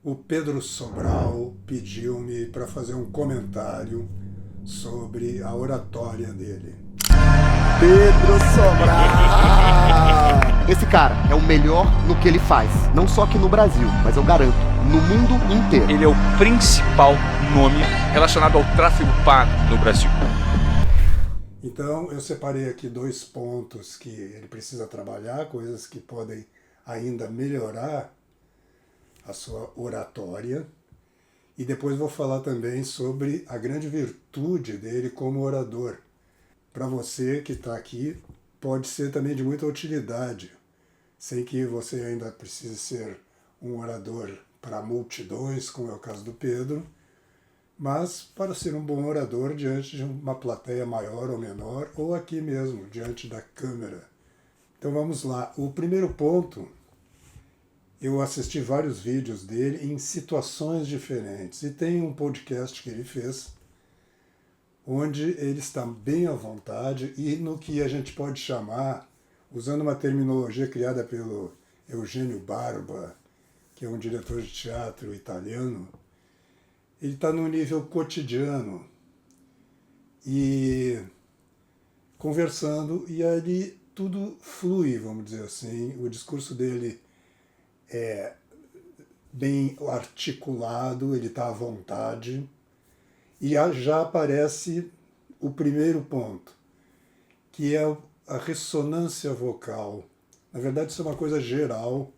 O Pedro Sobral pediu-me para fazer um comentário sobre a oratória dele. Pedro Sobral! Esse cara é o melhor no que ele faz. Não só aqui no Brasil, mas eu garanto, no mundo inteiro. Ele é o principal nome relacionado ao tráfego pago no Brasil. Então eu separei aqui 2 pontos que ele precisa trabalhar, coisas que podem ainda melhorar a sua oratória. E depois vou falar também sobre a grande virtude dele como orador. Para você que está aqui, pode ser também de muita utilidade, sem que você ainda precise ser um orador para multidões, como é o caso do Pedro, mas para ser um bom orador diante de uma plateia maior ou menor, ou aqui mesmo, diante da câmera. Então vamos lá. O primeiro ponto, eu assisti vários vídeos dele em situações diferentes, e tem um podcast que ele fez, onde ele está bem à vontade e no que a gente pode chamar, usando uma terminologia criada pelo Eugênio Barba, que é um diretor de teatro italiano, ele está no nível cotidiano e conversando, e ali tudo flui, vamos dizer assim. O discurso dele é bem articulado, ele está à vontade, e já aparece o primeiro ponto, que é a ressonância vocal. Na verdade, isso é uma coisa geral.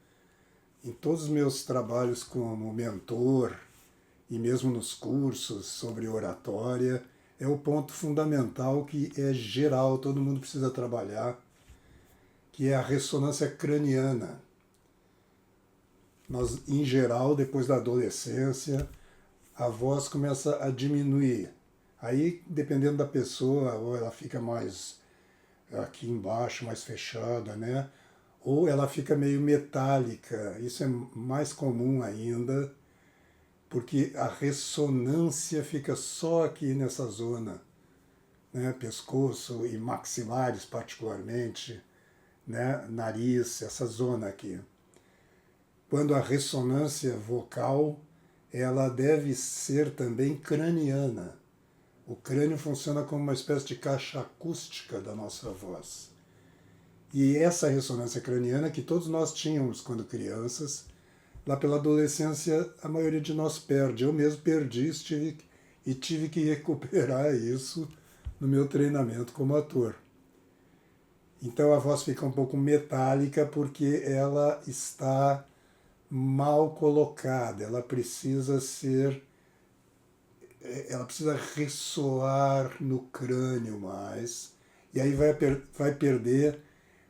Em todos os meus trabalhos como mentor e mesmo nos cursos sobre oratória, é o ponto fundamental que é geral, todo mundo precisa trabalhar, que é a ressonância craniana. Nós, em geral, depois da adolescência, a voz começa a diminuir. Aí, dependendo da pessoa, ou ela fica mais aqui embaixo, mais fechada, né? Ou ela fica meio metálica. Isso é mais comum ainda, porque a ressonância fica só aqui nessa zona, né? Pescoço e maxilares particularmente, né? Nariz, essa zona aqui. Quando a ressonância vocal, ela deve ser também craniana. O crânio funciona como uma espécie de caixa acústica da nossa voz. E essa ressonância craniana que todos nós tínhamos quando crianças, lá pela adolescência a maioria de nós perde. Eu mesmo perdi e tive que recuperar isso no meu treinamento como ator. Então a voz fica um pouco metálica porque ela está mal colocada, ela precisa ressoar no crânio mais, e aí vai perder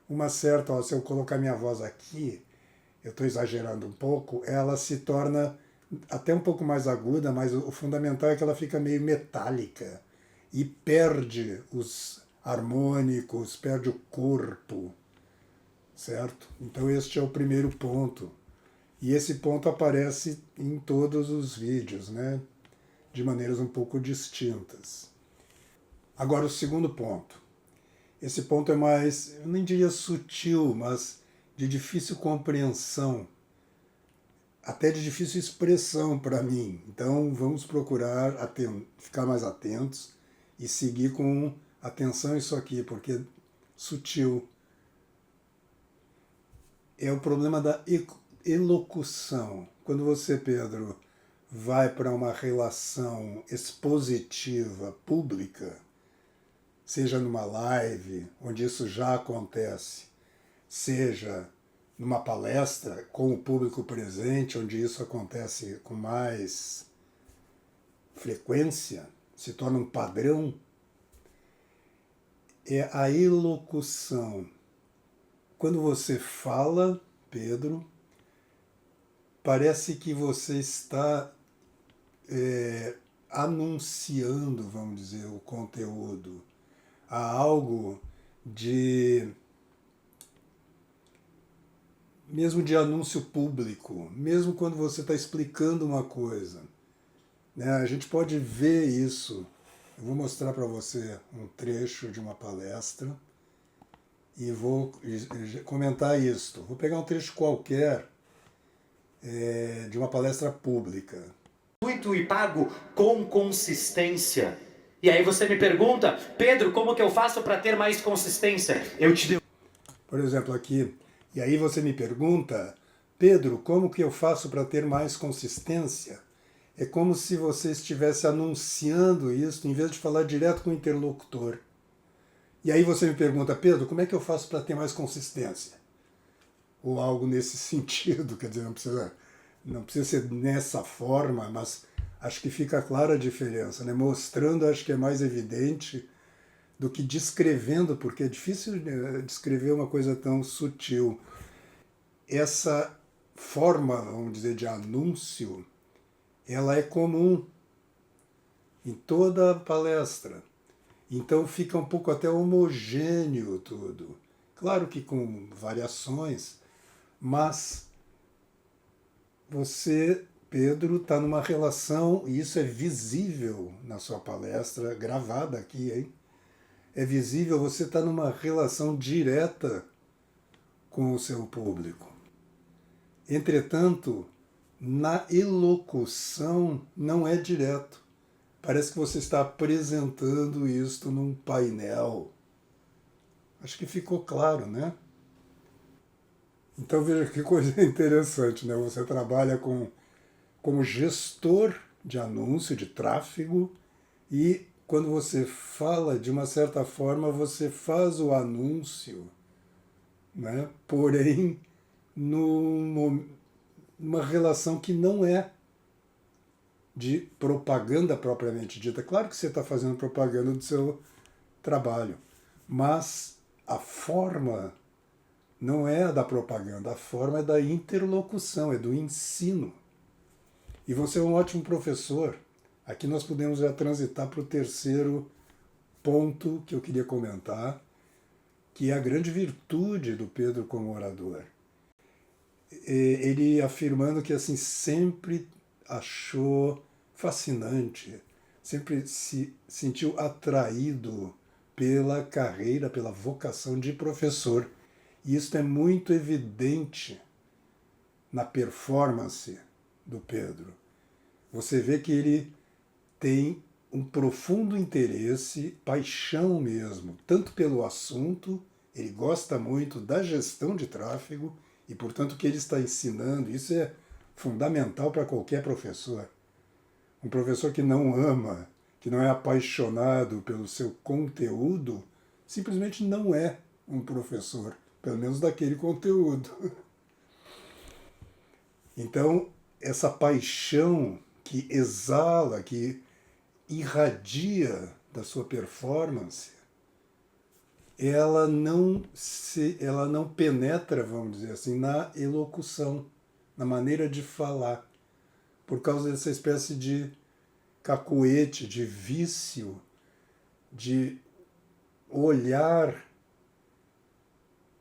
uma certa, se eu colocar minha voz aqui, eu estou exagerando um pouco, ela se torna até um pouco mais aguda, mas o fundamental é que ela fica meio metálica e perde os harmônicos, perde o corpo, certo? Então este é o primeiro ponto. E esse ponto aparece em todos os vídeos, né? De maneiras um pouco distintas. Agora o segundo ponto. Esse ponto é mais, eu nem diria sutil, mas de difícil compreensão, até de difícil expressão para mim. Então vamos procurar ficar mais atentos e seguir com atenção isso aqui, porque é sutil. É o problema da elocução. Quando você, Pedro, vai para uma relação expositiva pública, seja numa live, onde isso já acontece, seja numa palestra com o público presente, onde isso acontece com mais frequência, se torna um padrão, é a elocução. Quando você fala, Pedro, parece que você está anunciando, vamos dizer, o conteúdo. Há algo mesmo de anúncio público, mesmo quando você está explicando uma coisa, né? A gente pode ver isso. Eu vou mostrar para você um trecho de uma palestra e vou comentar isto. Vou pegar um trecho qualquer de uma palestra pública. E pago com consistência. E aí você me pergunta, Pedro, como que eu faço para ter mais consistência? Eu te dou. Por exemplo, aqui, e aí você me pergunta, Pedro, como que eu faço para ter mais consistência? É como se você estivesse anunciando isso, em vez de falar direto com o interlocutor. E aí você me pergunta, Pedro, como é que eu faço para ter mais consistência? Ou algo nesse sentido, quer dizer, não precisa ser nessa forma, mas acho que fica clara a diferença, né? Mostrando, acho que é mais evidente do que descrevendo, porque é difícil descrever uma coisa tão sutil. Essa forma, vamos dizer, de anúncio, ela é comum em toda a palestra. Então fica um pouco até homogêneo tudo. Claro que com variações, mas você, Pedro, está numa relação, e isso é visível na sua palestra, gravada aqui, hein? É visível, você está numa relação direta com o seu público. Entretanto, na elocução não é direto. Parece que você está apresentando isto num painel. Acho que ficou claro, né? Então veja que coisa interessante, né? Você trabalha como gestor de anúncio, de tráfego, e quando você fala, de uma certa forma, você faz o anúncio, né? Porém, numa relação que não é de propaganda propriamente dita. Claro que você está fazendo propaganda do seu trabalho, mas a forma não é a da propaganda, a forma é da interlocução, é do ensino. E você é um ótimo professor. Aqui nós podemos já transitar para o terceiro ponto que eu queria comentar, que é a grande virtude do Pedro como orador. Ele afirmando que assim sempre achou fascinante, sempre se sentiu atraído pela carreira, pela vocação de professor. E isso é muito evidente na performance do Pedro. Você vê que ele tem um profundo interesse, paixão mesmo, tanto pelo assunto, ele gosta muito da gestão de tráfego e, portanto, o que ele está ensinando, isso é fundamental para qualquer professor. Um professor que não ama, que não é apaixonado pelo seu conteúdo, simplesmente não é um professor, pelo menos daquele conteúdo. Então, essa paixão que exala, que irradia da sua performance, ela não penetra, vamos dizer assim, na elocução, na maneira de falar, por causa dessa espécie de cacuete, de vício, de olhar,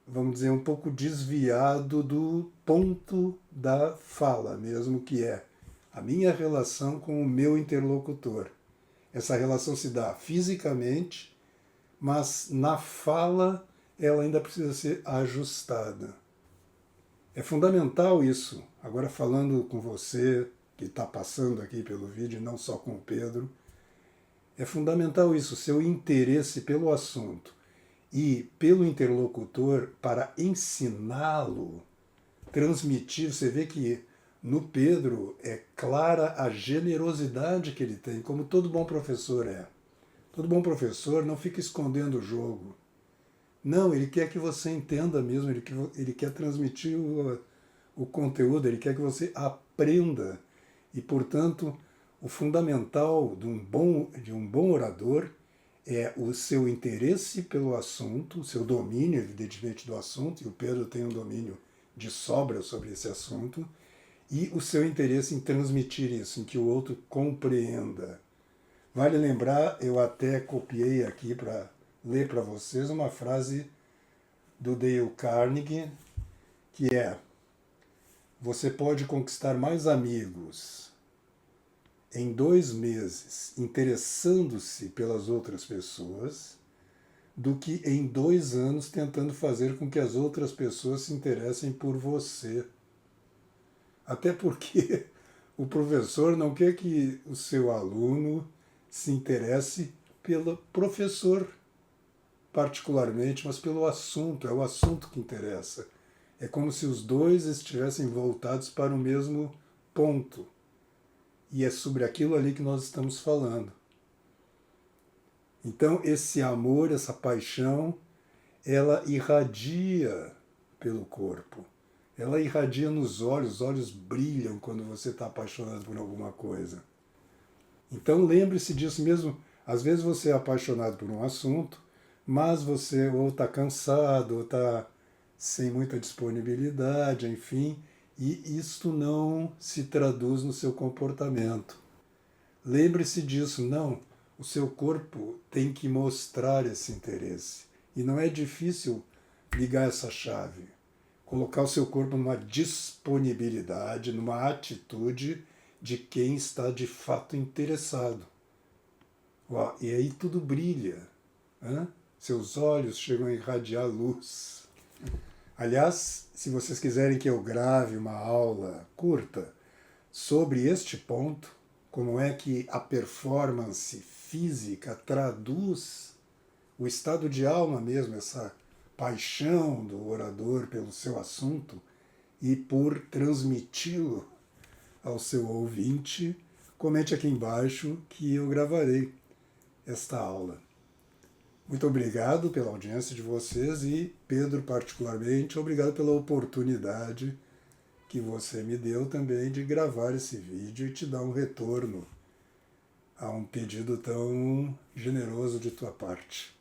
vamos dizer, um pouco desviado do ponto da fala mesmo, que é a minha relação com o meu interlocutor. Essa relação se dá fisicamente, mas na fala ela ainda precisa ser ajustada. É fundamental isso, agora falando com você, que está passando aqui pelo vídeo, não só com o Pedro, é fundamental isso, seu interesse pelo assunto e pelo interlocutor para ensiná-lo, transmitir. Você vê que no Pedro é clara a generosidade que ele tem, como todo bom professor é. Todo bom professor não fica escondendo o jogo. Não, ele quer que você entenda mesmo, ele quer transmitir o conteúdo, ele quer que você aprenda. E, portanto, o fundamental de um bom orador é o seu interesse pelo assunto, o seu domínio, evidentemente, do assunto, e o Pedro tem um domínio de sobra sobre esse assunto, e o seu interesse em transmitir isso, em que o outro compreenda. Vale lembrar, eu até copiei aqui para ler para vocês uma frase do Dale Carnegie, que é: você pode conquistar mais amigos em 2 meses interessando-se pelas outras pessoas do que em 2 anos tentando fazer com que as outras pessoas se interessem por você. Até porque o professor não quer que o seu aluno se interesse pelo professor, particularmente, mas pelo assunto. É o assunto que interessa. É como se os dois estivessem voltados para o mesmo ponto. E é sobre aquilo ali que nós estamos falando. Então, esse amor, essa paixão, ela irradia pelo corpo. Ela irradia nos olhos, os olhos brilham quando você está apaixonado por alguma coisa. Então lembre-se disso mesmo. Às vezes você é apaixonado por um assunto, mas você ou está cansado, ou está sem muita disponibilidade, enfim, e isto não se traduz no seu comportamento. Lembre-se disso, não. O seu corpo tem que mostrar esse interesse. E não é difícil ligar essa chave. Colocar o seu corpo numa disponibilidade, numa atitude de quem está de fato interessado. E aí tudo brilha. Hein? Seus olhos chegam a irradiar luz. Aliás, se vocês quiserem que eu grave uma aula curta sobre este ponto, como é que a performance física traduz o estado de alma mesmo, essa paixão do orador pelo seu assunto e por transmiti-lo ao seu ouvinte, comente aqui embaixo que eu gravarei esta aula. Muito obrigado pela audiência de vocês e, Pedro, particularmente, obrigado pela oportunidade que você me deu também de gravar esse vídeo e te dar um retorno a um pedido tão generoso de tua parte.